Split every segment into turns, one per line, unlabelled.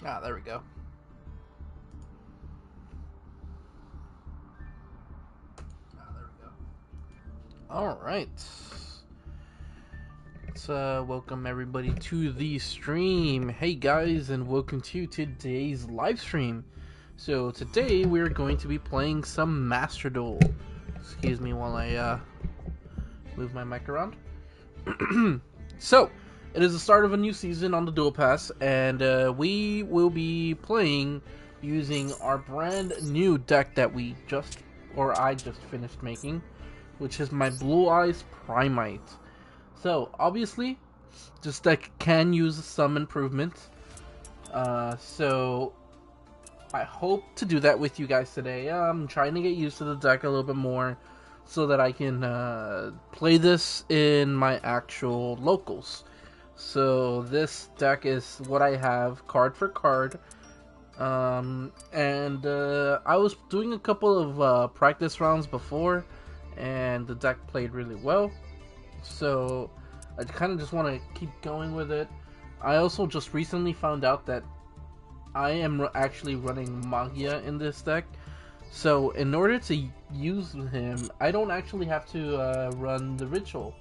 Ah, there we go. All right. Let's welcome everybody to the stream. Hey guys, and welcome to today's live stream. So today we're going to be playing some Master Duel. Excuse me while I move my mic around. So it is the start of a new season on the Duel Pass, and we will be playing using our brand new deck that I just finished making, which is my Blue Eyes Primite. So obviously, this deck can use some improvement. So I hope to do that with you guys today. I'm trying to get used to the deck a little bit more so that I can play this in my actual locals. So this deck is what I have card for card. And I was doing a couple of practice rounds before, and the deck played really well. So I kind of just want to keep going with it. I also just recently found out that I am actually running Magia in this deck. So in order to use him, I don't actually have to run the ritual.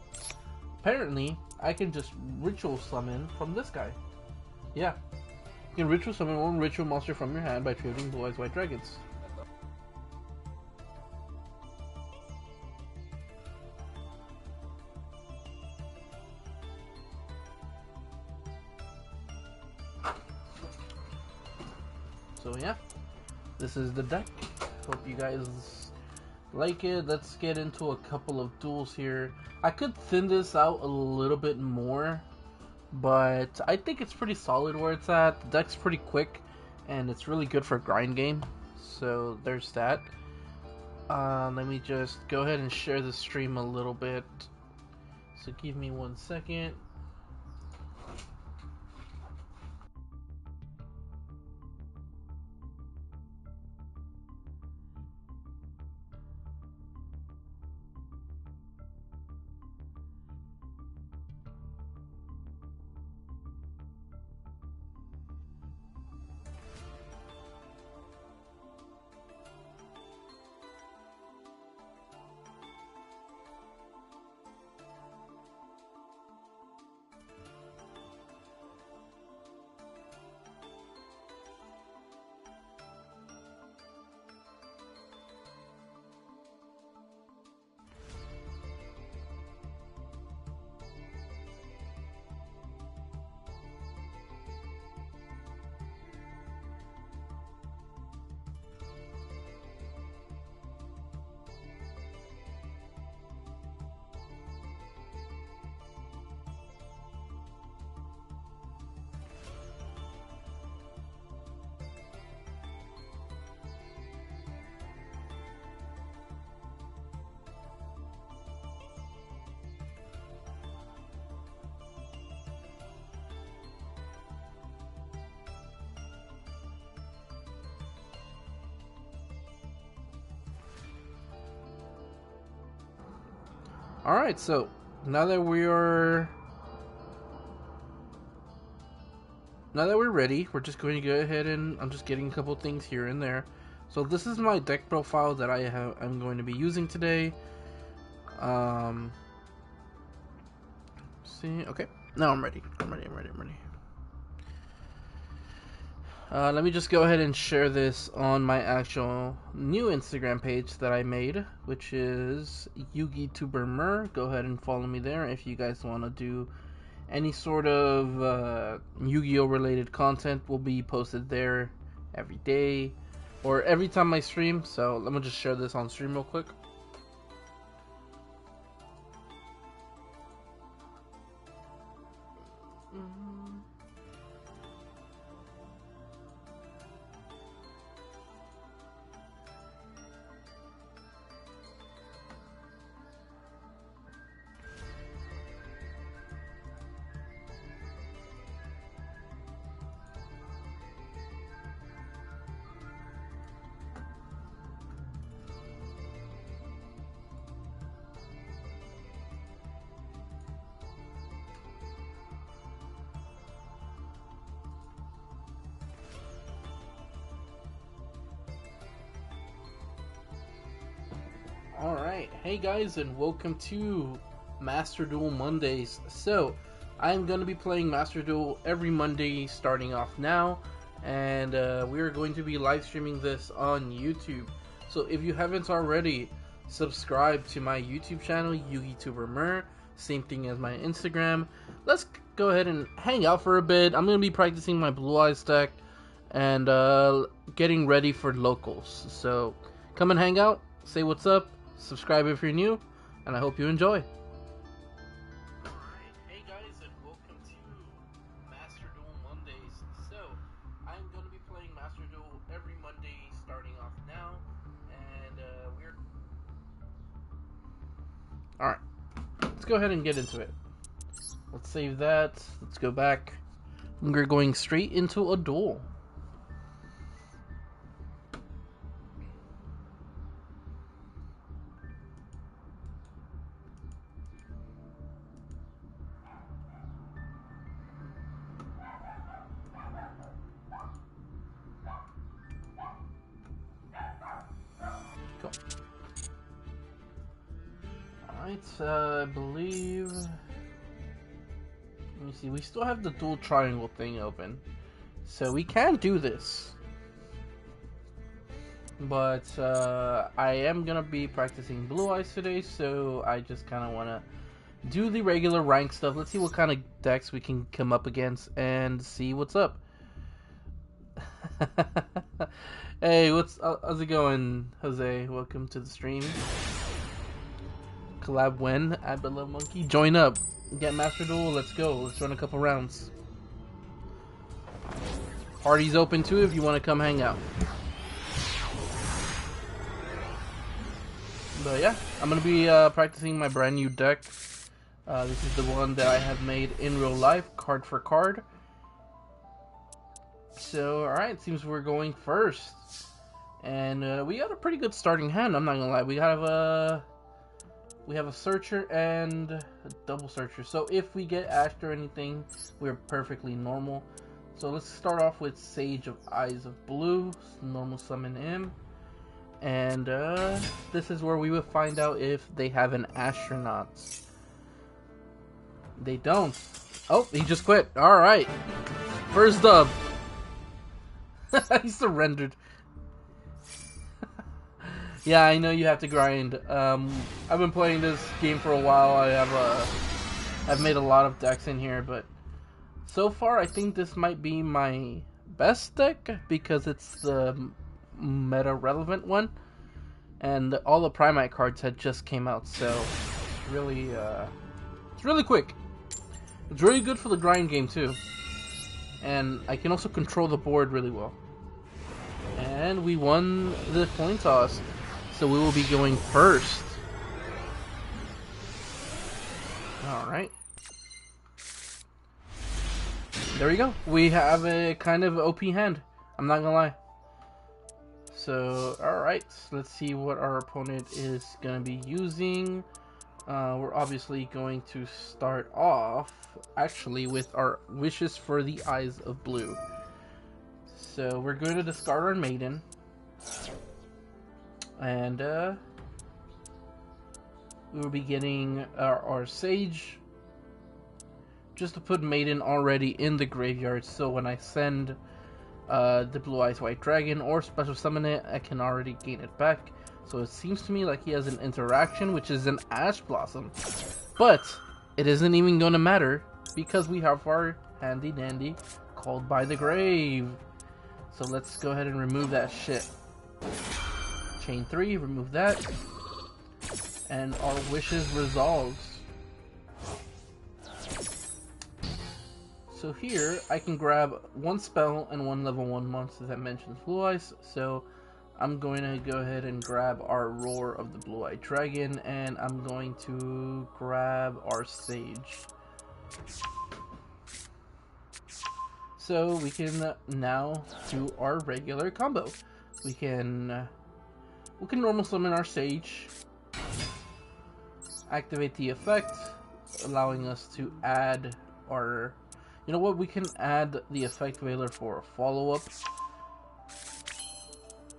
Apparently, I can just ritual summon from this guy. Yeah. You can ritual summon one ritual monster from your hand by trading Blue Eyes White Dragons. So yeah, this is the deck. Hope you guys like it. Let's get into a couple of duels here. I could thin this out a little bit more, but I think it's pretty solid where it's at. The deck's pretty quick, and it's really good for a grind game. So there's that. Let me just go ahead and share the stream a little bit. So give me 1 second. Alright, so now that we're ready, we're just going to go ahead and I'm just getting a couple things here and there. So this is my deck profile that I'm going to be using today. Um, see, okay, now I'm ready. I'm ready. Let me just go ahead and share this on my actual new Instagram page that I made, which is YugiTuberMer. Go ahead and follow me there if you guys want to do any sort of Yu-Gi-Oh related content. Will be posted there every day or every time I stream. So let me just share this on stream real quick. Alright, hey guys, and welcome to Master Duel Mondays. So, I'm going to be playing Master Duel every Monday starting off now, and we are going to be live streaming this on YouTube. So, if you haven't already, subscribe to my YouTube channel, YugiTuberMer, same thing as my Instagram. Let's go ahead and hang out for a bit. I'm going to be practicing my Blue Eyes deck and getting ready for locals. So, come and hang out, say what's up. Subscribe if you're new, and I hope you enjoy. Alright, hey guys, and welcome to Master Duel Mondays. So, I'm going to be playing Master Duel every Monday starting off now, and we're... Alright, let's go ahead and get into it. Let's save that, let's go back. We're going straight into a duel. Alright, I believe... Let me see, we still have the dual triangle thing open. So we can do this. But I am going to be practicing Blue Eyes today, so I just kind of want to do the regular rank stuff. Let's see what kind of decks we can come up against and see what's up. Hey, how's it going, Jose? Welcome to the stream. Collab when at Below Monkey. Join up. Get Master Duel. Let's go. Let's run a couple rounds. Party's open too if you want to come hang out. But yeah, I'm going to be practicing my brand new deck. This is the one that I have made in real life, card for card. So, alright, seems we're going first. And we got a pretty good starting hand, I'm not going to lie. We have a searcher and a double searcher. So if we get ashed or anything, we're perfectly normal. So let's start off with Sage of Eyes of Blue. Normal summon him. And this is where we will find out if they have an astronaut. They don't. Oh, he just quit. Alright. First dub. He surrendered. Yeah, I know you have to grind. I've been playing this game for a while. I've made a lot of decks in here, but so far I think this might be my best deck because it's the meta relevant one, and all the Primite cards had just came out, so it's really quick. It's really good for the grind game too, and I can also control the board really well. And we won the coin toss. So we will be going first. Alright. There we go. We have a kind of OP hand. I'm not gonna lie. So, alright. Let's see what our opponent is gonna be using. We're obviously going to start off, actually, with our Wishes for the Eyes of Blue. So, we're going to discard our Maiden. And we will be getting our Sage, just to put Maiden already in the graveyard, so when I send the Blue Eyes White Dragon or special summon it, I can already gain it back. So it seems to me like he has an interaction, which is an Ash Blossom, but it isn't even going to matter because we have our handy dandy Called by the Grave. So let's go ahead and remove that shit. Chain 3, remove that, and our Wishes resolves. So here, I can grab one spell and one level 1 monster that mentions Blue Eyes, so I'm going to go ahead and grab our Roar of the Blue-Eyed Dragon, and I'm going to grab our Sage. So we can now do our regular combo. We can normal summon our Sage, activate the effect, allowing us to add our... You know what, we can add the effect Veiler for a follow-up.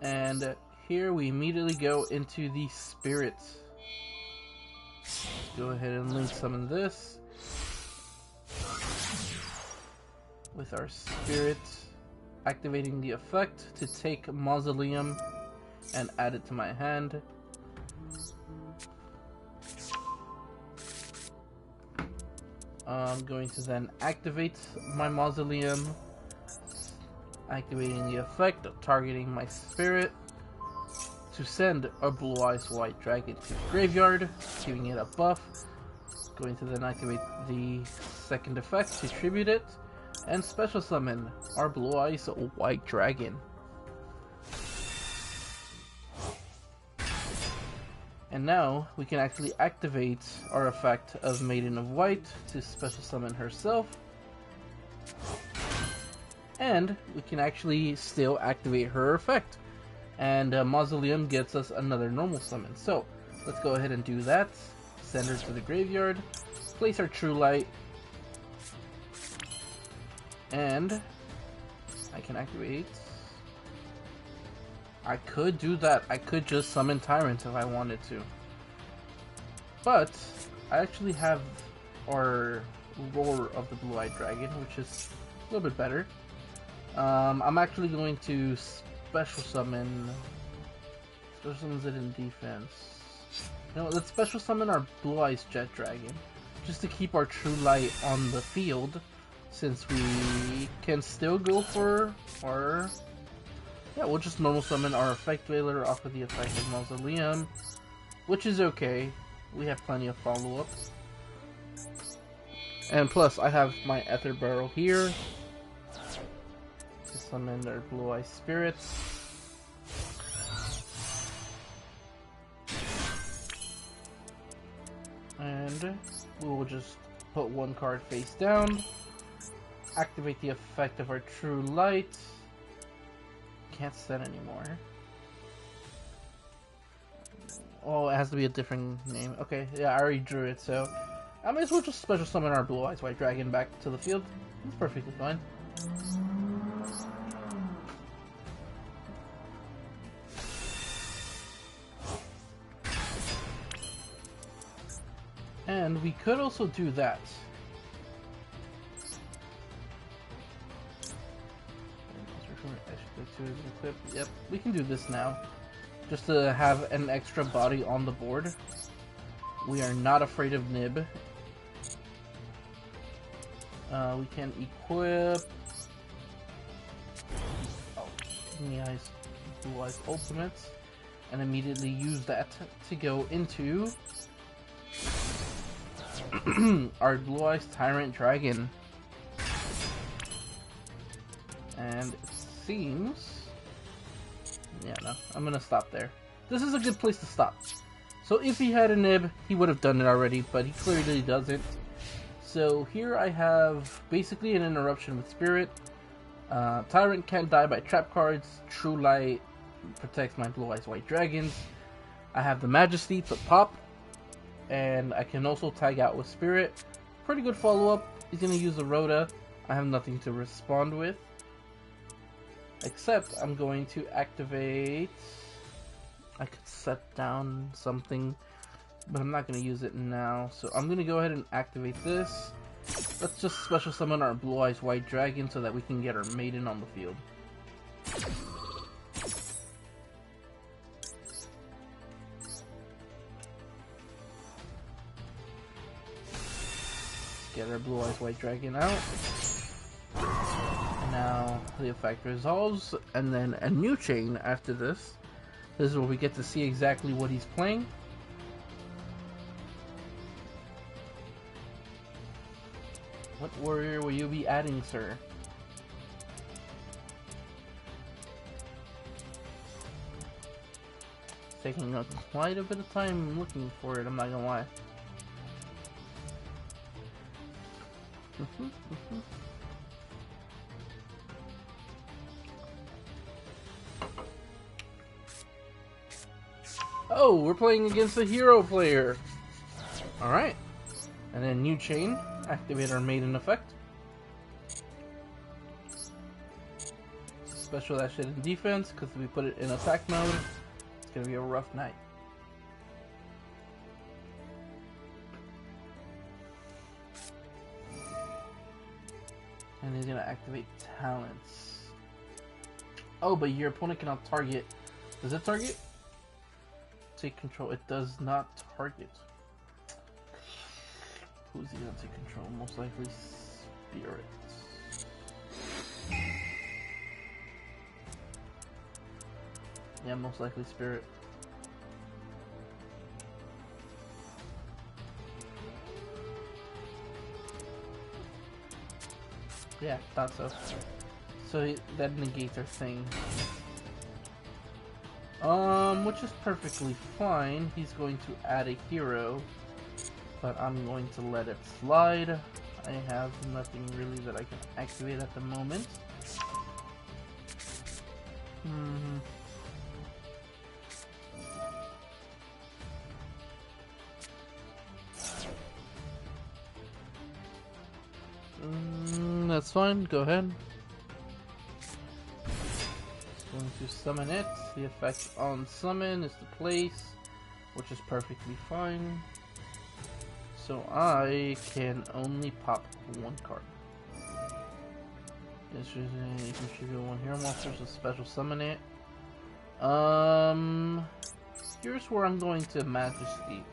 And here we immediately go into the Spirit Go ahead and link summon this with our spirit, activating the effect to take Mausoleum and add it to my hand. I'm going to then activate my Mausoleum, activating the effect of targeting my spirit to send a Blue Eyes White Dragon to the graveyard, giving it a buff. Going to then activate the second effect to tribute it, and special summon our Blue Eyes White Dragon. And now we can actually activate our effect of Maiden of White to special summon herself. And we can actually still activate her effect. And Mausoleum gets us another normal summon. So let's go ahead and do that. Send her to the graveyard. Place our True Light. And I can activate. I could do that. I could just summon Tyrant if I wanted to. But I actually have our Roar of the Blue-Eyed Dragon, which is a little bit better. I'm actually going to special summon. Special summons it in defense. You know, let's special summon our Blue Eyes Jet Dragon, just to keep our True Light on the field, since we can still go for our. Yeah, we'll just normal summon our Effect Veiler off of the effect of Mausoleum, which is okay. We have plenty of follow-ups. And plus, I have my Ether Barrel here to summon our Blue Eye Spirits. And we will just put one card face down, activate the effect of our True Light. Can't set anymore. Oh, it has to be a different name. Okay, yeah, I already drew it, so I might as well just special summon our Blue Eyes White Dragon back to the field. It's perfectly fine. And we could also do that. Yep, we can do this now. Just to have an extra body on the board. We are not afraid of Nib. We can equip Blue Eyes Ultimates and immediately use that to go into our Blue Eyes Tyrant Dragon. And it seems... yeah, no, I'm gonna stop there. This is a good place to stop. So if he had a Nib, he would have done it already, but he clearly doesn't. So here I have basically an interruption with Spirit. Tyrant can't die by trap cards. True Light protects my Blue Eyes White Dragons. I have the Majesty to pop. And I can also tag out with Spirit. Pretty good follow-up. He's gonna use the Rhoda. I have nothing to respond with. Except I'm going to activate... I could set down something, but I'm not going to use it now. So I'm going to go ahead and activate this. Let's just special summon our Blue Eyes White Dragon so that we can get our Maiden on the field. Get our Blue Eyes White Dragon out. And now the effect resolves, and then a new chain after this. This is where we get to see exactly what he's playing. What warrior will you be adding, sir? It's taking quite a bit of time looking for it, I'm not gonna lie. Oh, we're playing against a hero player. Alright. And then new chain. Activate our Maiden effect. Special that shit in defense, because if we put it in attack mode, it's going to be a rough night. And he's gonna activate talents. Oh, but your opponent cannot target. Does it target? Take control. It does not target. Who's he gonna take control? Most likely Spirit. Yeah, most likely Spirit. Yeah, thought so. So that negates our thing. Which is perfectly fine. He's going to add a hero, but I'm going to let it slide. I have nothing really that I can activate at the moment. That's fine, go ahead. Going to summon it. The effect on summon is the place, which is perfectly fine. So I can only pop one card. You can trigger one hero monster, so special summon it. Here's where I'm going to Majesty.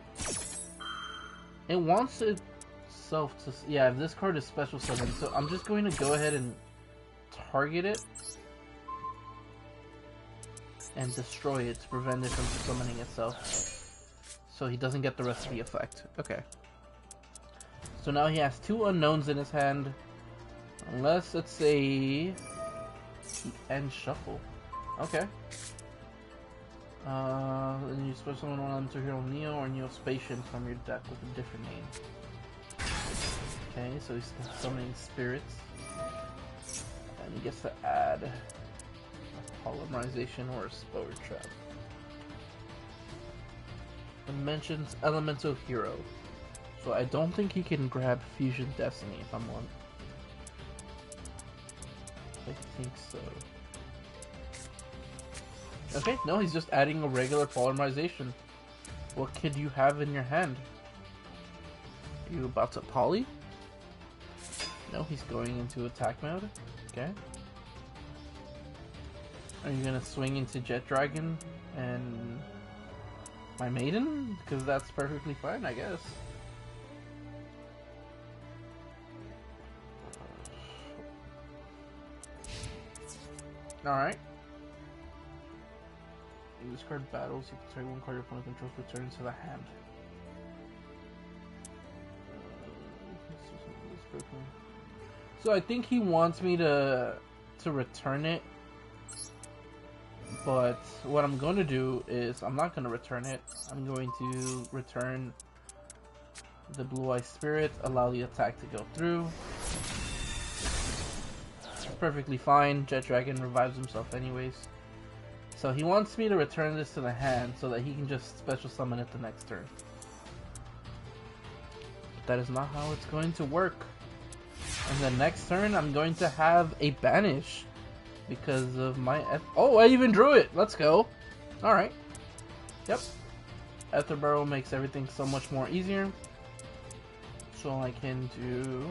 It wants itself to, yeah, this card is special summon, so I'm just going to go ahead and target it and destroy it to prevent it from summoning itself, so he doesn't get the rest of the effect. Okay. So now he has two unknowns in his hand, unless it's a end shuffle. Okay. Then you special summon one of them to Hero Neo or Neo-Spatian from your deck with a different name. Okay, so he's summoning spirits, and he gets to add a polymerization or a spore trap. It mentions Elemental Hero, so I don't think he can grab Fusion Destiny if I'm one. I think so. Okay, no, he's just adding a regular polymerization. What could you have in your hand? Are you about to poly? No, he's going into attack mode. Okay. Are you gonna swing into Jet Dragon and my Maiden? Because that's perfectly fine, I guess. Alright. In this card battles, you can target one card your opponent controls, return to the hand. So I think he wants me to return it, but what I'm going to do is I'm not going to return it. I'm going to return the Blue Eye Spirit, allow the attack to go through. Perfectly fine. Jet Dragon revives himself anyways. So he wants me to return this to the hand so that he can just special summon it the next turn. But that is not how it's going to work. And the next turn I'm going to have a banish because of my oh, I even drew it! Let's go! Alright. Yep. Ether Barrel makes everything so much more easier. So I can do...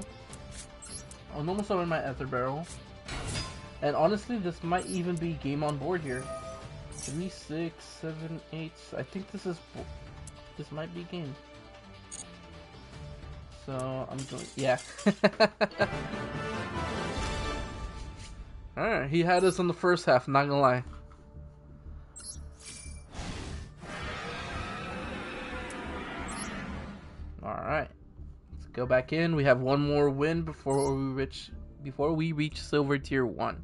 I'll normal summon my Ether Barrel. And honestly, this might even be game on board here. 3, 6, 7, 8. I think this might be game. So I'm going, yeah. Alright, he had us on the first half, not gonna lie. Alright. Let's go back in. We have one more win before we reach Silver Tier 1.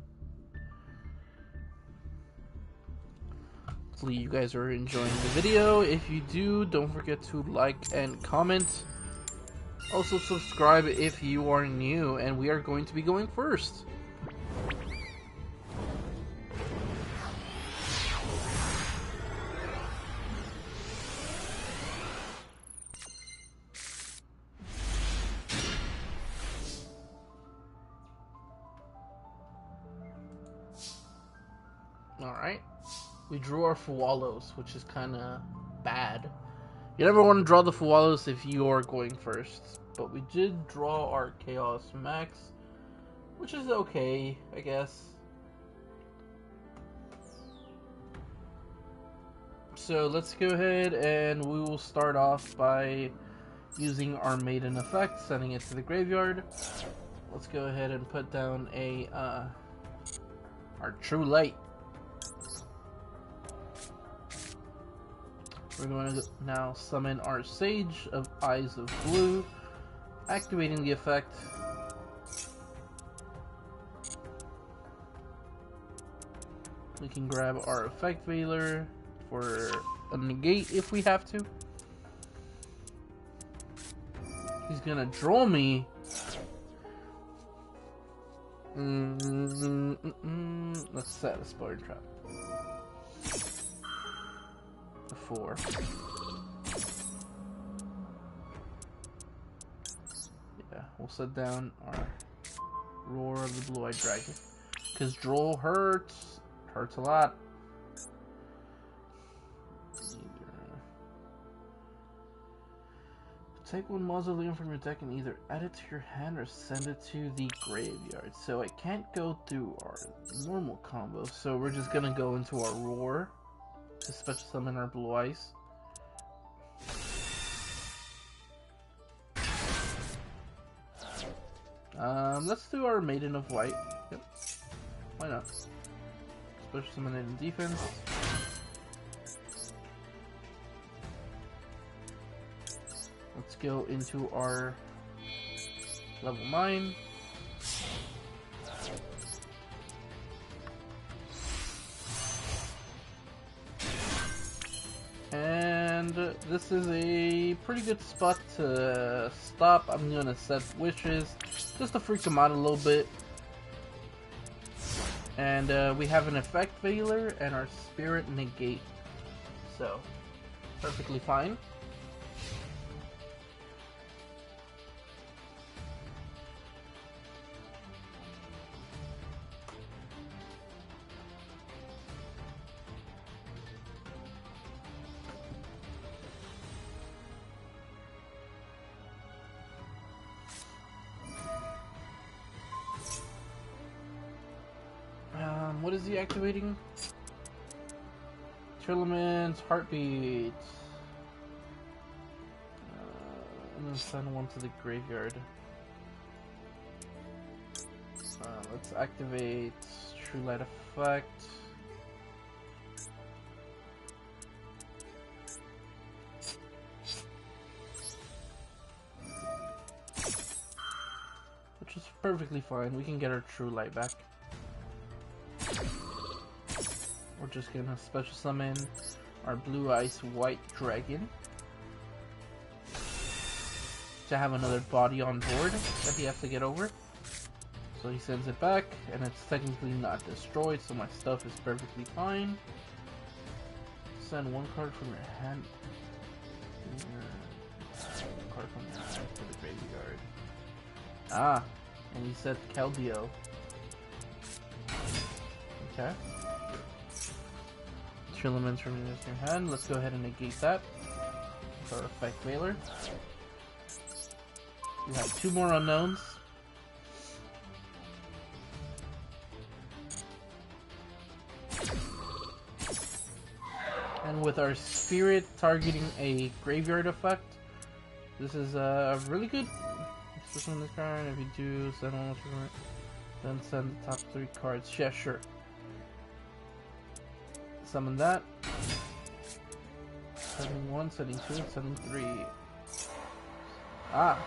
Hopefully you guys are enjoying the video. If you do, don't forget to like and comment. Also subscribe if you are new, and we are going to be going first. Alright. We drew our Fuwalos, which is kind of bad. You never want to draw the Fuwalos if you are going first. But we did draw our Chaos Max, which is okay, I guess. So let's go ahead and we will start off by using our maiden effect, sending it to the graveyard. Let's go ahead and put down a our true light. We're going to now summon our Sage of Eyes of Blue, activating the effect. We can grab our effect veiler for a negate if we have to. He's gonna draw me. Let's set a Spoiler Trap. The 4. Yeah, we'll set down our Roar of the Blue-Eyed Dragon. Because draw hurts. Hurts a lot. Take one mausoleum from your deck and either add it to your hand or send it to the graveyard. So I can't go through our normal combo, so we're just gonna go into our Roar to special summon our Blue Eyes. Let's do our Maiden of White. Yep. Why not? Special summon it in defense. Let's go into our level 9. And this is a pretty good spot to stop. I'm gonna set wishes just to freak them out a little bit. And we have an effect veiler and our spirit negate. So, perfectly fine. What is he activating? Trilliman's Heartbeat. I'm gonna send one to the graveyard. Let's activate True Light Effect. Which is perfectly fine. We can get our True Light back. We're just gonna special summon our Blue Eyes White Dragon to have another body on board that he has to get over. So he sends it back, and it's technically not destroyed, so my stuff is perfectly fine. Send one card from your hand. One card from your hand to the graveyard. Ah, and he said Keldeo. Okay. Trilliman's from your hand. Let's go ahead and negate that with our effect veiler. We have 2 more unknowns. And with our spirit targeting a graveyard effect, this is really good. Summon this card. If you do, send one from it. Then send the top 3 cards. Yeah, sure. Summon that. Setting 1, setting 2, setting 3. Ah!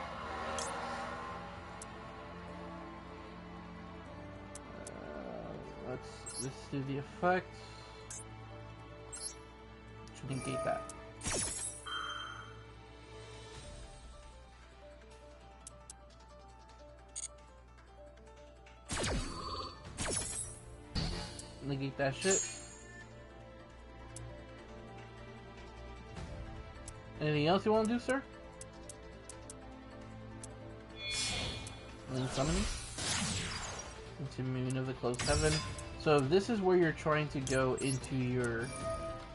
Let's do the effect. To negate that. Negate that shit. Anything else you want to do, sir? Summoning into Moon of the Closed Heaven. So this is where you're trying to go into your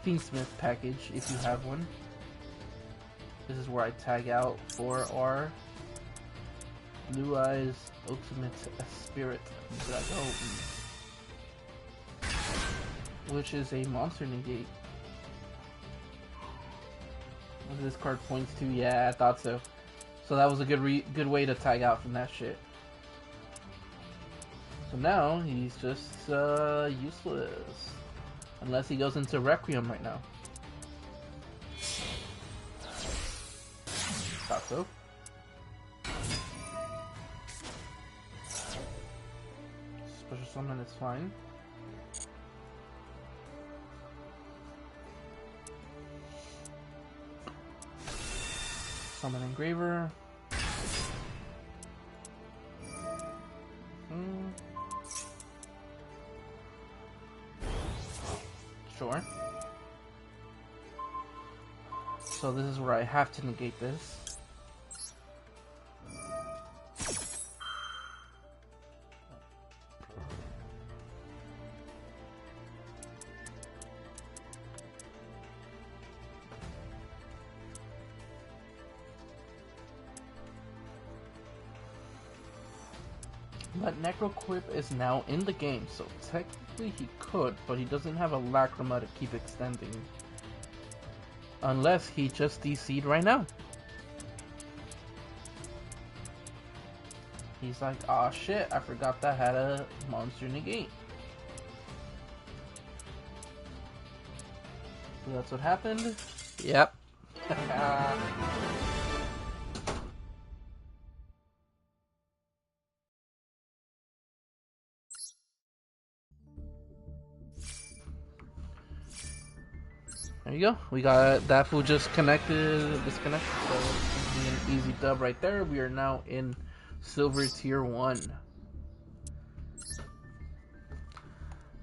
Fiendsmith package, if you have one. This is where I tag out for our Blue Eyes Ultimate Spirit Dragon, which is a monster negate. What this card points to? Yeah, I thought so. So that was a good way to tag out from that shit. So now he's just useless, unless he goes into Requiem right now. Thought so. Special summon is fine. Summon Engraver. Sure. So this is where I have to negate this. But Necroquip is now in the game, so technically he could, but he doesn't have a Lacrima to keep extending. Unless he just DC'd right now. He's like, aw shit, I forgot that had a monster negate. So that's what happened. Yep. There you go. We got that fool just disconnected, so it's an easy dub right there. We are now in Silver Tier 1.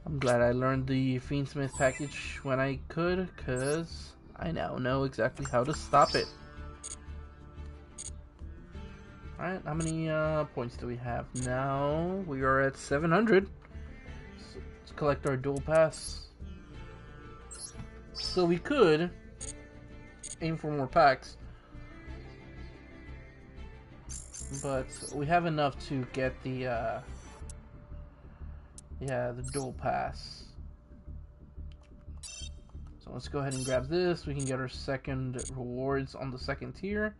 I'm glad I learned the Fiendsmith package when I could, because I now know exactly how to stop it. Alright, how many points do we have? Now we are at 700. So let's collect our dual pass. So we could aim for more packs, but we have enough to get the dual pass. So let's go ahead and grab this. We can get our second rewards on the second tier,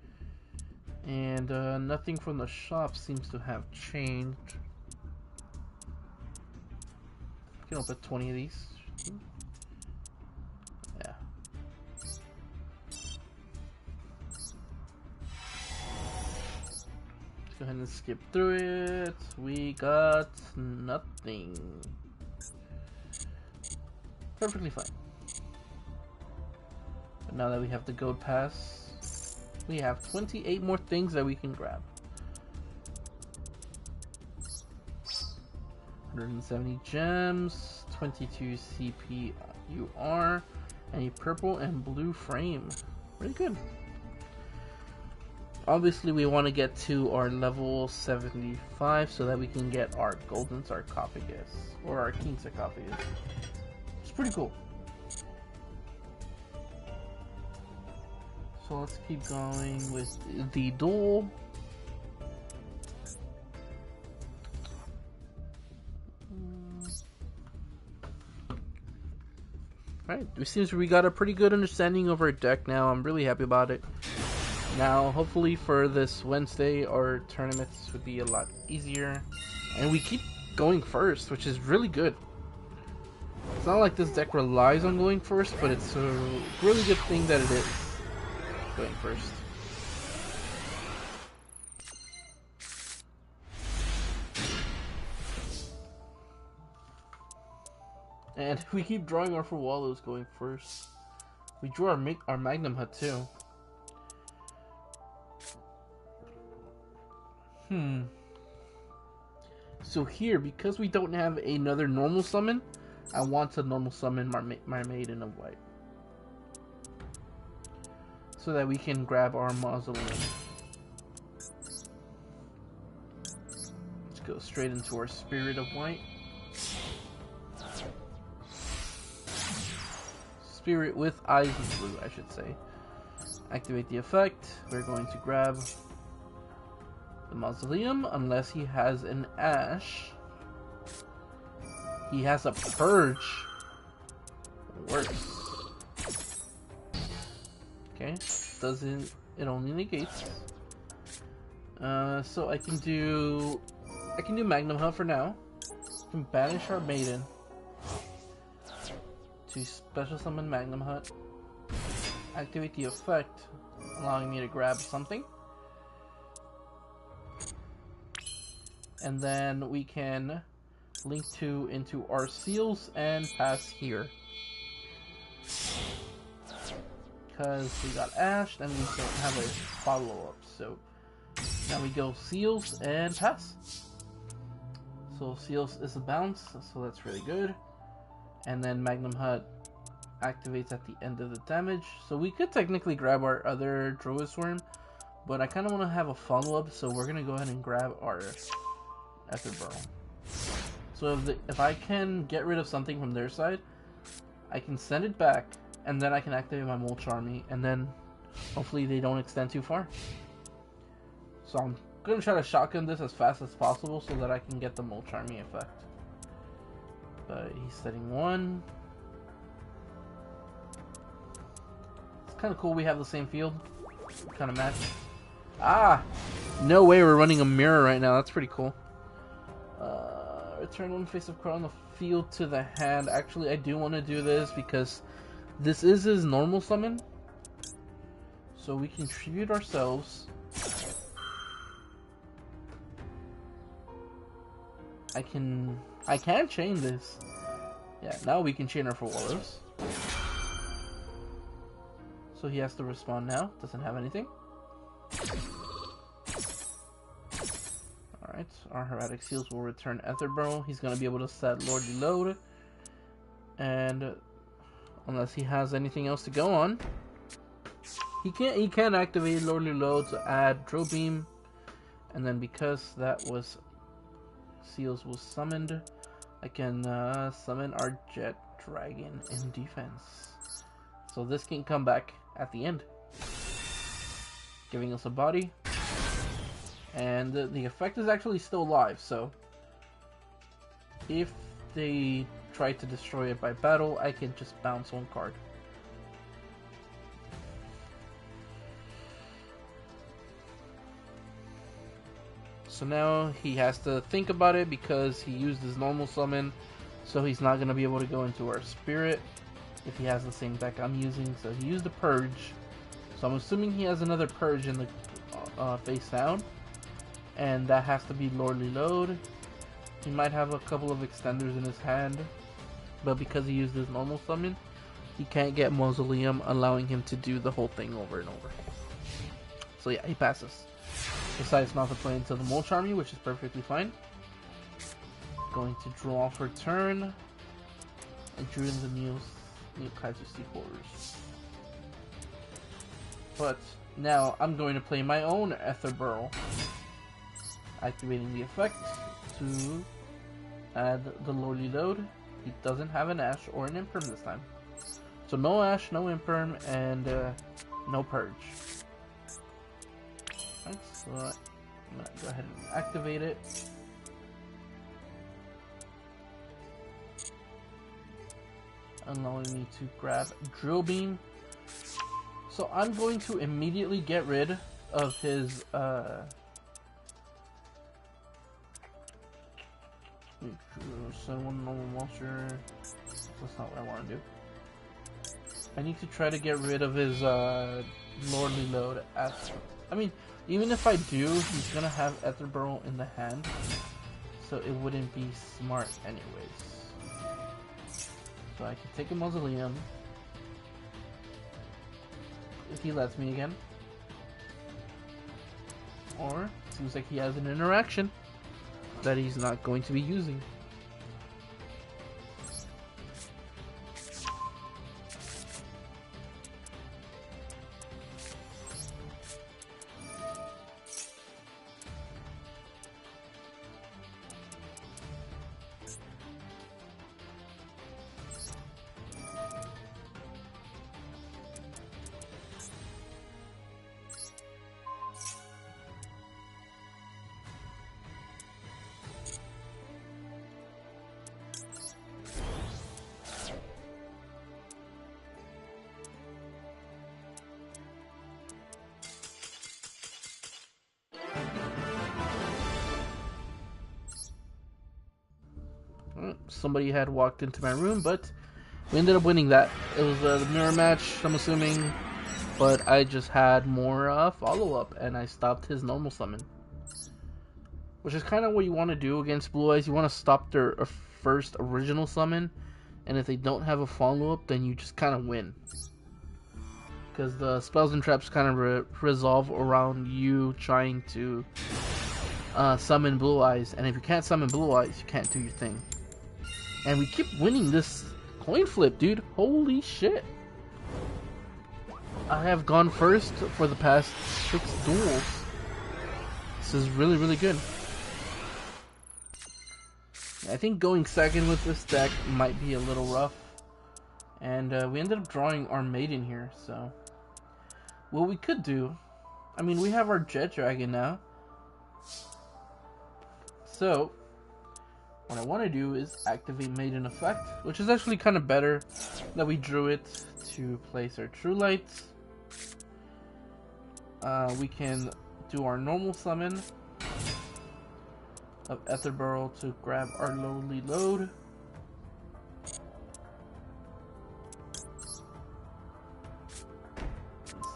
and nothing from the shop seems to have changed. You can open 20 of these. Yeah. Let's go ahead and skip through it. We got nothing. Perfectly fine. But now that we have the gold pass, we have 28 more things that we can grab. 170 gems, 22 CPUR, and a purple and blue frame. Pretty good. Obviously, we want to get to our level 75 so that we can get our golden sarcophagus, or our king sarcophagus. It's pretty cool. So let's keep going with the duel. Alright, it seems we got a pretty good understanding of our deck now. I'm really happy about it. Now, hopefully for this Wednesday, our tournaments would be a lot easier. And we keep going first, which is really good. It's not like this deck relies on going first, but it's a really good thing that it is going first. And we keep drawing our Furwallows going first. We drew our Magnum Hut too. So here, because we don't have another normal summon, I want to normal summon my Maiden of White, so that we can grab our Mausoleum. Let's go straight into our Spirit of White. Spirit with eyes of blue, I should say. Activate the effect. We're going to grab the mausoleum unless he has an ash. He has a purge. Worse. Okay, doesn't, it only negates. So I can do Magnum Hut for now. I can banish our maiden to special summon Magnum Hut. Activate the effect, allowing me to grab something. And then we can link 2 into our seals and pass here. Because we got Ash, then we don't have a follow-up. So now we go seals and pass. So seals is a bounce, so that's really good. And then Magnum Hut activates at the end of the damage. So we could technically grab our other Druid Swarm, but I kind of want to have a follow-up, so we're going to go ahead and grab our Ether Burrow. So if I can get rid of something from their side, I can send it back, and then I can activate my Mulch Army, and then hopefully they don't extend too far. So I'm going to try to shotgun this as fast as possible so that I can get the Mulch Army effect. But he's setting 1. It's kind of cool we have the same field. Kind of match. Ah! No way we're running a mirror right now. That's pretty cool. Return one face of card on the field to the hand. Actually, I do want to do this because this is his normal summon. So we can tribute ourselves. I can chain this. Yeah, now we can chain her for Wallows. So he has to respond now. Doesn't have anything. Alright, our Hermetic Seals will return Etherborough. He's going to be able to set Lordly Load. And unless he has anything else to go on, he can activate Lordly Load to add Drill Beam. And then because that was Seals was summoned, I can summon our Jet Dragon in defense. So this can come back at the end, giving us a body. And the effect is actually still live, so if they try to destroy it by battle, I can just bounce one card. So now he has to think about it because he used his normal summon, so he's not going to be able to go into our Spirit if he has the same deck I'm using. So he used a Purge, so I'm assuming he has another Purge in the face down, and that has to be Lordly Load. He might have a couple of extenders in his hand, but because he used his normal summon, he can't get Mausoleum, allowing him to do the whole thing over and over. So yeah, he passes. Decides not to play into the Mulch Army, which is perfectly fine. Going to draw for turn. And drew in the Neo Kaiser Sea Quarters. But now I'm going to play my own Etherborough. Activating the effect to add the Lordly Load. He doesn't have an Ash or an Imperm this time. So no Ash, no Imperm, and no Purge. Right, so I'm going to go ahead and activate it. Allowing me to grab Drill Beam. So I'm going to immediately get rid of his send one normal monster. That's not what I want to do. I need to try to get rid of his Lordly Load. I mean, even if I do, he's gonna have Etherborough in the hand, so it wouldn't be smart anyways. So I can take a Mausoleum if he lets me again, or it seems like he has an interaction that he's not going to be using. somebody had walked into my room, but we ended up winning that. It was the mirror match, I'm assuming, but I just had more follow-up, and I stopped his normal summon. Which is kind of what you want to do against Blue Eyes. You want to stop their first original summon, and if they don't have a follow-up, then you just kind of win. Because the spells and traps kind of resolve around you trying to summon Blue Eyes, and if you can't summon Blue Eyes, you can't do your thing. And we keep winning this coin flip, dude. Holy shit. I have gone first for the past 6 duels. This is really, really good. I think going second with this deck might be a little rough. And we ended up drawing our maiden here, so... What we could do... I mean, we have our Jet Dragon now. So, what I want to do is activate Maiden Effect, which is actually kind of better that we drew it to place our True Lights. We can do our normal summon of Ether Burrow to grab our Lowly Load.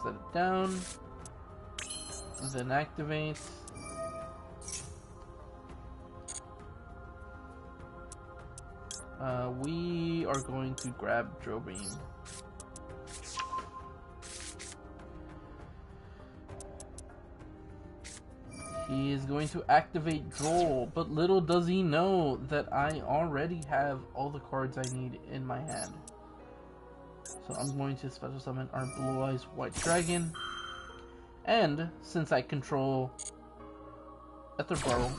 Set it down, then activate. We are going to grab Drill Beam. He is going to activate Droll, but little does he know that I already have all the cards I need in my hand. So I'm going to special summon our Blue Eyes White Dragon. And since I control Ether Burrow,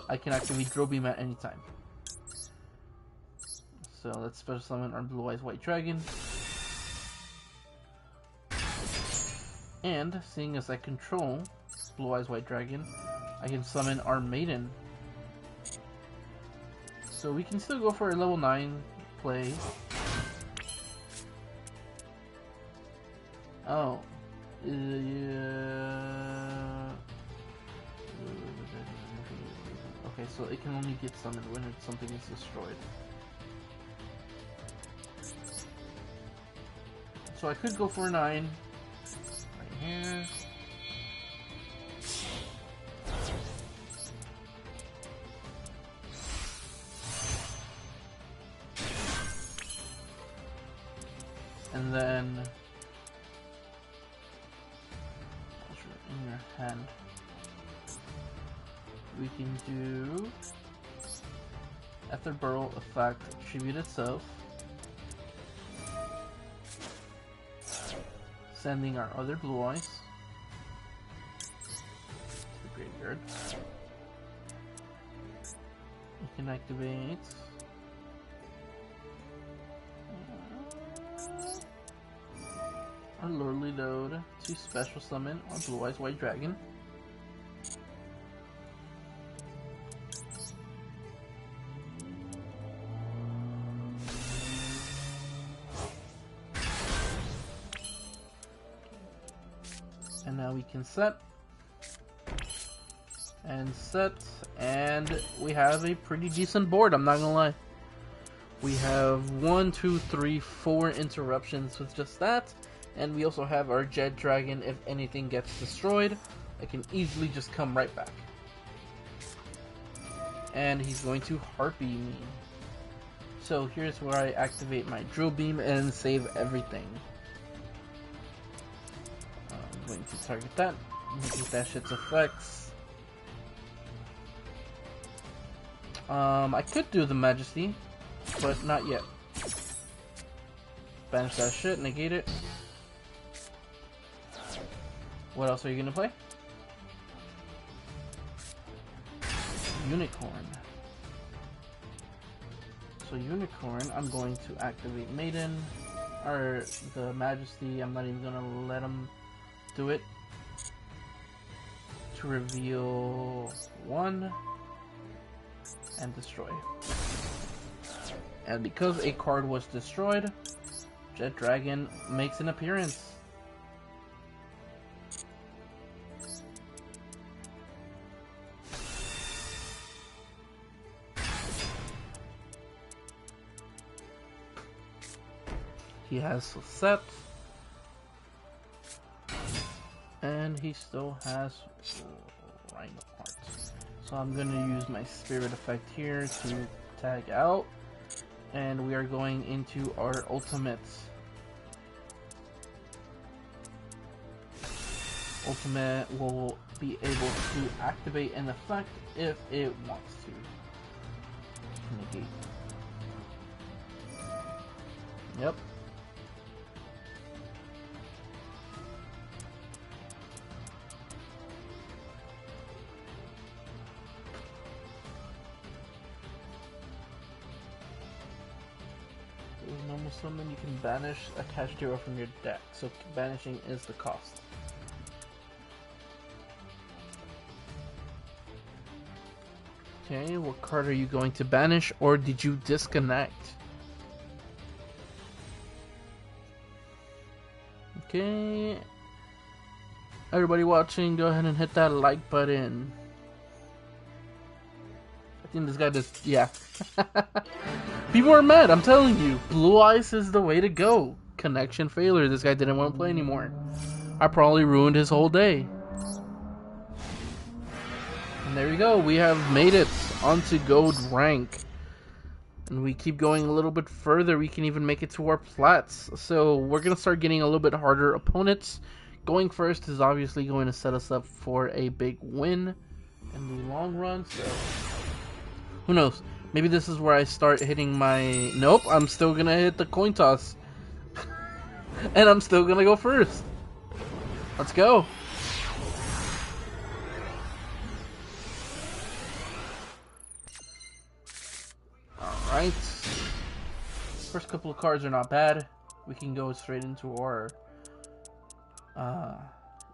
I can activate Drill Beam at any time. So let's special summon our Blue Eyes White Dragon. And seeing as I control Blue Eyes White Dragon, I can summon our Maiden. So we can still go for a level 9 play. Oh. Yeah. Okay, so it can only get summoned when something is destroyed. So I could go for a 9. Right here. And then in your hand we can do Ether Burrow effect, tribute itself, sending our other Blue Eyes to the graveyard. We can activate our Lordly Load to special summon our Blue Eyes White Dragon. And now we can set and set, and we have a pretty decent board, I'm not gonna lie. We have 1, 2, 3, 4 interruptions with just that. And we also have our Jet Dragon. If anything gets destroyed, I can easily just come right back. And he's going to Harpy me. So here's where I activate my Drill Beam and save everything. I'm going to target that. Dash its effects. I could do the Majesty, but not yet. Banish that shit, negate it. What else are you gonna play? Unicorn. So Unicorn, I'm going to activate Maiden, or the Majesty. I'm not even gonna let him do it. To reveal 1 and destroy. And because a card was destroyed, Jet Dragon makes an appearance. he has a set. And he still has Rhino Hearts. So I'm going to use my Spirit effect here to tag out. And we are going into our ultimates. Ultimate will be able to activate an effect if it wants to. Negate. Yep. With normal summon, you can banish a cash hero from your deck, so banishing is the cost. Okay, what card are you going to banish, or did you disconnect? Okay, everybody watching, go ahead and hit that like button. I think this guy just, yeah. People are mad, I'm telling you. Blue Ice is the way to go. Connection failure, this guy didn't want to play anymore. I probably ruined his whole day. And there we go, we have made it onto gold rank. And we keep going a little bit further, we can even make it to our plats. So we're going to start getting a little bit harder opponents. Going first is obviously going to set us up for a big win in the long run. So who knows, maybe this is where I start hitting my... Nope, I'm still going to hit the coin toss. And I'm still going to go first. Let's go. Alright. First couple of cards are not bad. We can go straight into our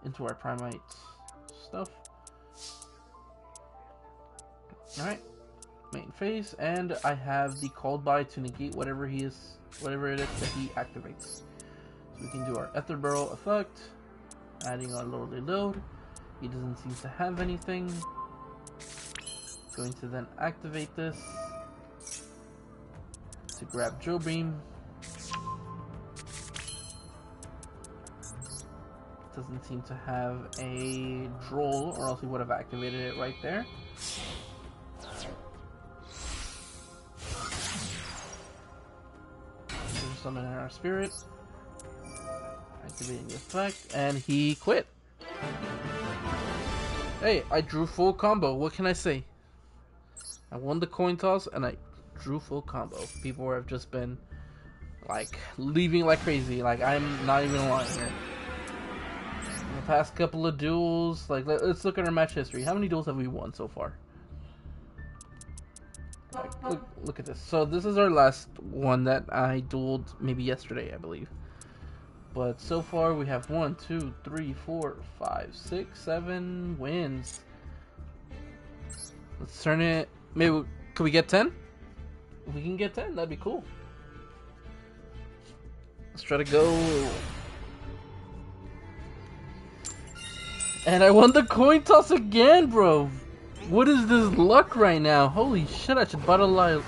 Primite stuff. Alright. Main phase, and I have the called by to negate whatever it is that he activates. So we can do our Ether Barrel effect, adding our load. He doesn't seem to have anything. Going to then activate this to grab Drill Beam. Doesn't seem to have a Droll, or else he would have activated it right there. Summon our Spirit, activating the effect, and he quit. Hey, I drew full combo. What can I say? I won the coin toss and I drew full combo. People have just been like leaving like crazy. Like, I'm not even lying here. In the past couple of duels, like, let's look at our match history. How many duels have we won so far? Like, look at this. So this is our last one that I dueled maybe yesterday, I believe. But so far we have 1, 2, 3, 4, 5, 6, 7 wins. Let's turn it. Maybe can we get 10? If we can get 10, that'd be cool. Let's try to go. And I won the coin toss again, bro. What is this luck right now? Holy shit, I should buy a lottery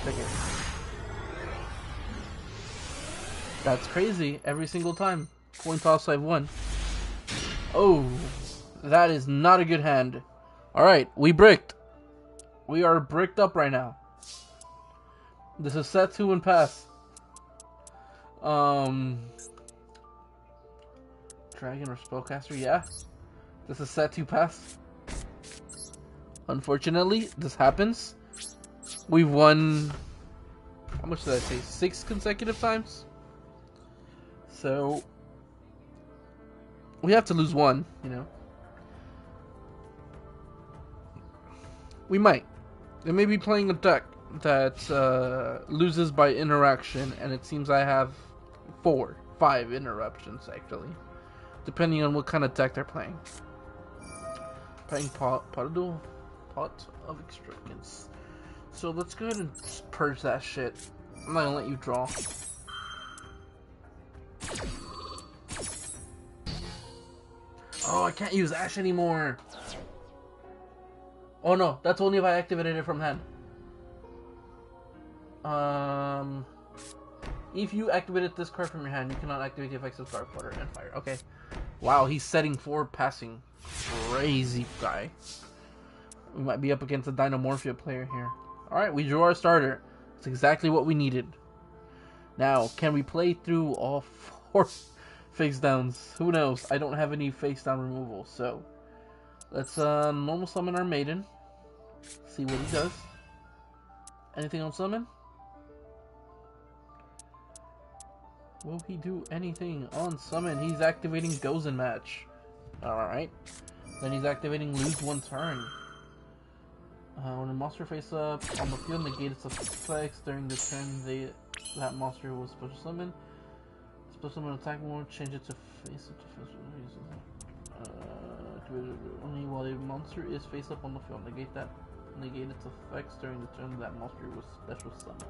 ticket. That's crazy. Every single time. Coin toss I've won. Oh, that is not a good hand. Alright, we bricked. We are bricked up right now. This is set 2 and pass. Dragon or Spellcaster, yeah. This is set 2 pass. Unfortunately, this happens. We've won, how much did I say? 6 consecutive times? So we have to lose one, you know. We might. They may be playing a deck that loses by interaction, and it seems I have 4, 5 interruptions actually, depending on what kind of deck they're playing. Playing Pot of Extravagance. So let's go ahead and purge that shit. I'm not gonna let you draw. Oh, I can't use Ash anymore. Oh no, that's only if I activated it from hand. If you activated this card from your hand, you cannot activate the effects of Dark Water and Fire. Okay. Wow, he's setting 4 passing. Crazy guy. We might be up against a Dynamorphia player here. Alright, we drew our starter. That's exactly what we needed. Now, can we play through all 4 face downs? Who knows? I don't have any face down removal, so let's normal summon our Maiden. See what he does. Anything on summon? Will he do anything on summon? He's activating Gozen Match. Alright. Then he's activating Lose 1 turn. When a monster face up on the field, negate its effects during the turn that monster was special summon. Special summon attack mode, change it to face up to face only while a monster is face up on the field. Negate its effects during the turn that monster was special summoned.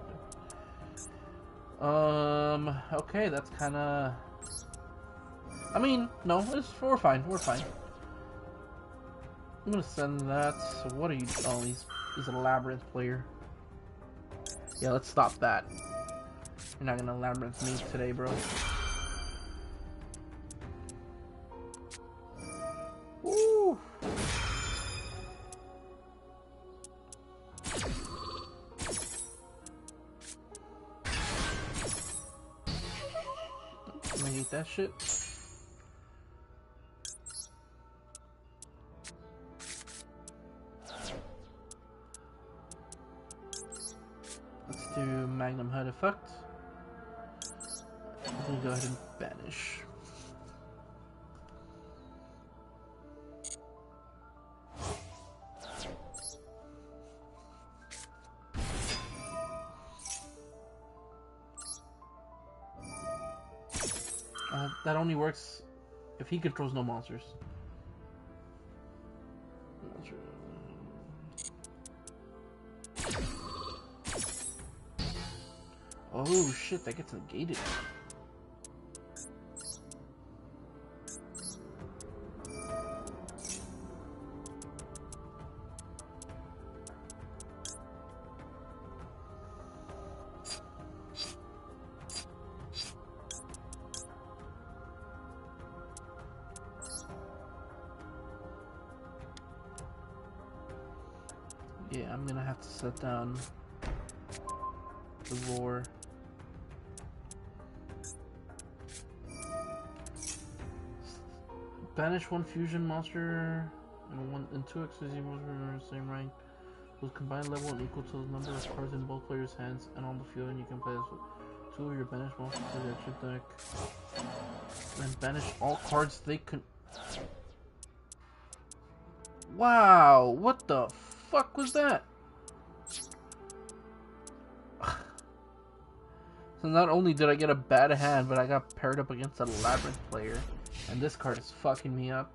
Okay, that's kinda... I mean, no, we're fine, we're fine. I'm gonna send that. So what are you... Oh, he's a Labyrinth player. Yeah, let's stop that. You're not gonna Labyrinth me today, bro. Woo! I hate that shit. Let's do Magnum Head effect. We'll go ahead and banish. That only works if he controls no monsters. Oh shit, that gets negated. Yeah, I'm gonna have to set down the roar. Banish 1 fusion monster and 2 exclusive monsters are the same rank with combined level and equal to the number of cards in both players' hands and on the field, and you can play 2 of your banished monsters to the extra deck. Then banish all cards they can. Wow, what the fuck was that? So not only did I get a bad hand, but I got paired up against a Labyrinth player. And this card is fucking me up.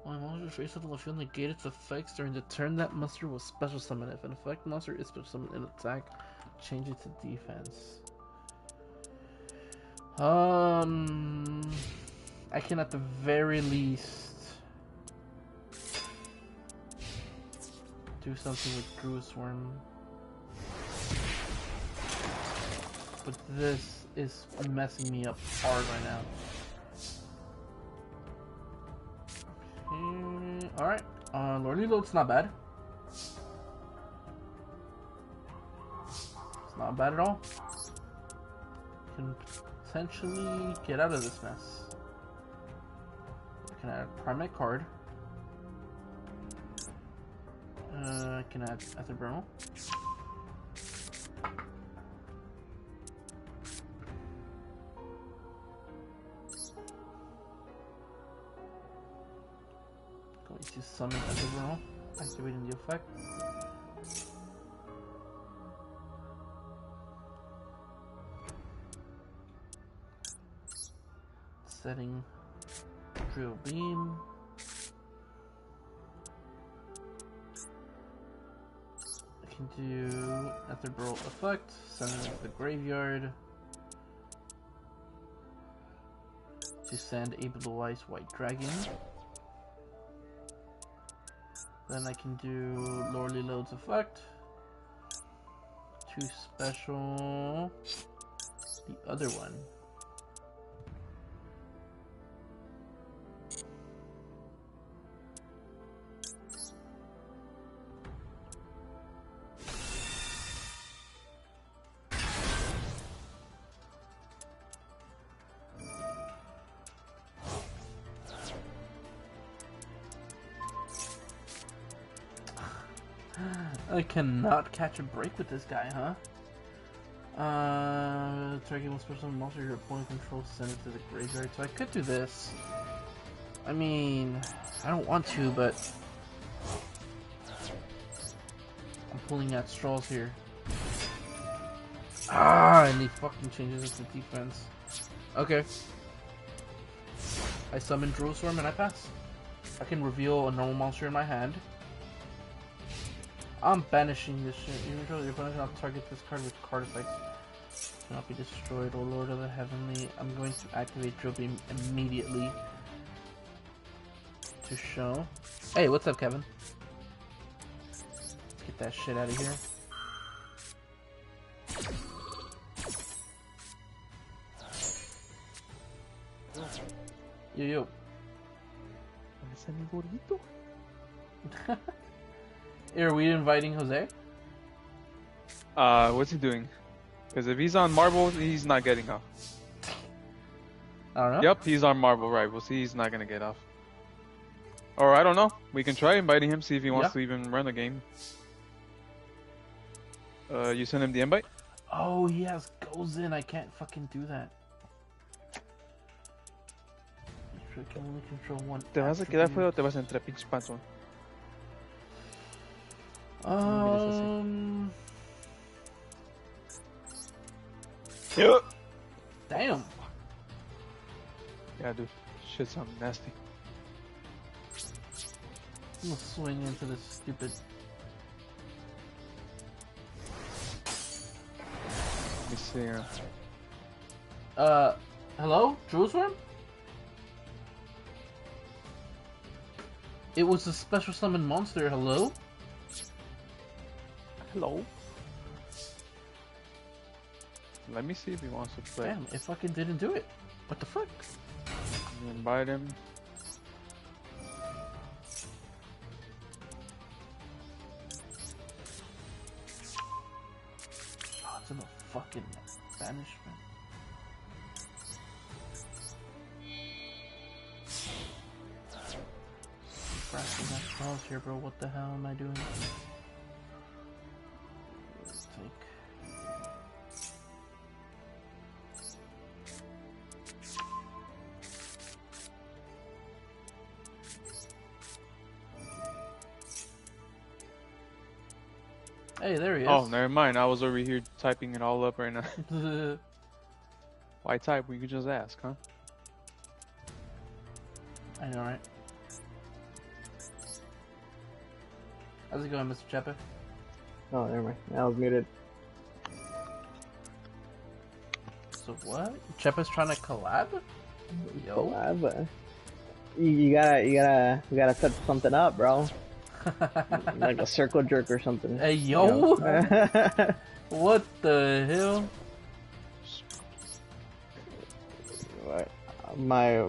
When a monster face up on the field, negate its effects during the turn that monster was special summoned. If an effect monster is special summoned in attack, change it to defense. I can at the very least do something with Gruus Worm. But this is messing me up hard right now. Alright, Lord Reload's not bad. It's not bad at all. Can potentially get out of this mess. I can add a Primite card. I can add Etherburnal. Going to summon Etherburnal, activating the effect. Setting Drill Beam. I can do Etherburnal effect, send it to the graveyard to send a blue-eyes white dragon. Then I can do Lord Reload's effect Too special. The other one. I cannot catch a break with this guy, huh? Target one special monster your opponent controls, send it to the graveyard. So I could do this. I mean, I don't want to, but I'm pulling at straws here. And he fucking changes it to defense. Okay. I summon Duel Storm and I pass. I can reveal a normal monster in my hand. I'm banishing this shit. Your opponent cannot target this card with card effects. Cannot be destroyed. Oh Lord of the Heavenly. I'm going to activate Drill Beam immediately. To show. Hey, what's up, Kevin? Let's get that shit out of here. Yo, yo. Hey, are we inviting Jose?
What's he doing? Because if he's on Marble, he's not getting off.
I don't know.
Yep, he's on Marble Rivals. He's not gonna get off. Or I don't know. We can try inviting him, see if he wants to even run the game. You send him the invite?
Oh, he has goes in. I can't fucking do that. You can only control one.
¿Te vas a quedar fuera o te vas a entrar, pinche panzón?
Damn.
Yeah, dude. Shit sounds nasty.
I'm gonna swing into this stupid.
Let me see here.
Hello? Jerusalem? It was a special summon monster. Hello?
Hello? Let me see if he wants to play.
Damn, it fucking didn't do it. What the fuck?
You invite him.
Oh, it's in a fucking banishment. Crashing that cross here, bro. What the hell am I doing? Let's take. Hey, there he is.
Oh, never mind. I was over here typing it all up right now. Why type? We could just ask, huh?
I know, right? How's it going, Mr. Chepe?
Oh, never mind. I was muted.
So what? Chepe's trying to collab? Yo.
Collab? You gotta set something up, bro. Like a circle jerk or something.
Hey, yo!
You know?
What the hell?
My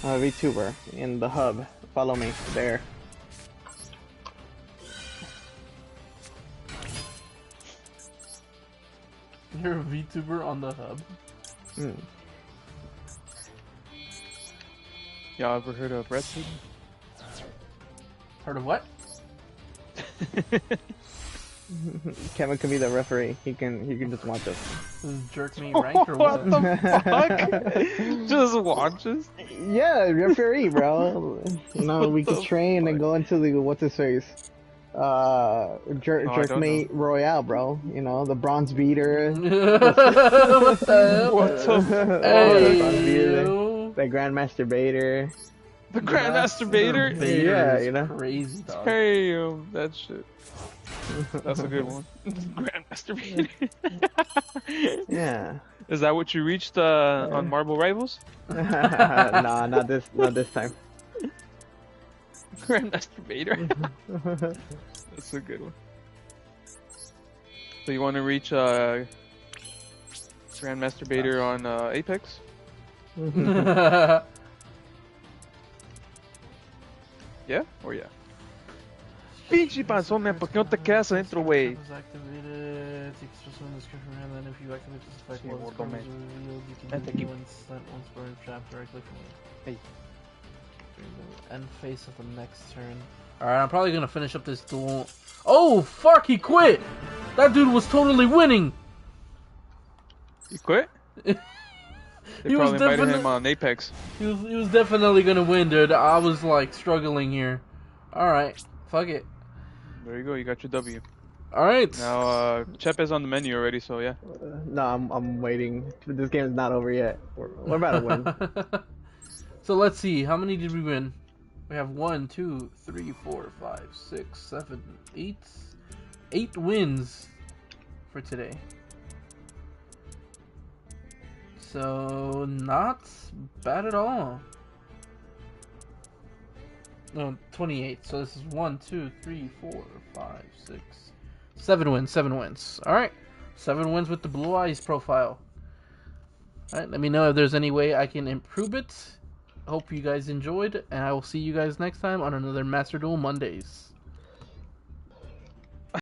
VTuber in the hub. Follow me there.
You're a VTuber on the hub?
Mm.
Y'all ever heard of Red Suit?
Heard of what?
Kevin can be the referee. He can just watch us.
This is Jerk Me rank or what?
What the fuck? Just watches?
Yeah, referee, bro. You know, we could train and go into the what's his face. Jerkmate Royale, bro. You know, the bronze beater.
What the hell?
What the
Hey,
the bronze beater,
yo.
the Grandmaster Bader.
The Grandmaster Bader?
Yeah,
is
you know.
crazy, dog.
Hey, that shit. That's a good one. Grandmaster Bader.
Yeah.
Is that what you reached on Marble Rivals?
Nah, not this time.
Grandmaster Bader. That's a good one. So you want to reach Grand Masturbator on Apex? Yeah? Or yeah? Pinche panzón, man, ¿por qué no te quedas adentro, güey? Hey.
End phase of the next turn. Alright, I'm probably gonna finish up this duel. Oh, fuck, he quit! That dude was totally winning!
You quit? They
He was
probably invited him on Apex.
He was definitely gonna win, dude. I was like struggling here. Alright, fuck it.
There you go, you got your W.
Alright.
Now, Chep is on the menu already, so yeah.
No, I'm waiting. This game is not over yet. We're about to win.
So let's see, how many did we win? We have 1, 2, 3, 4, 5, 6, 7, 8. 8 wins for today. So, not bad at all. No, 28. So this is 1, 2, 3, 4, 5, 6, 7 wins. 7 wins. Alright. 7 wins with the Blue Eyes profile. Alright, let me know if there's any way I can improve it. Hope you guys enjoyed, and I will see you guys next time on another Master Duel Mondays.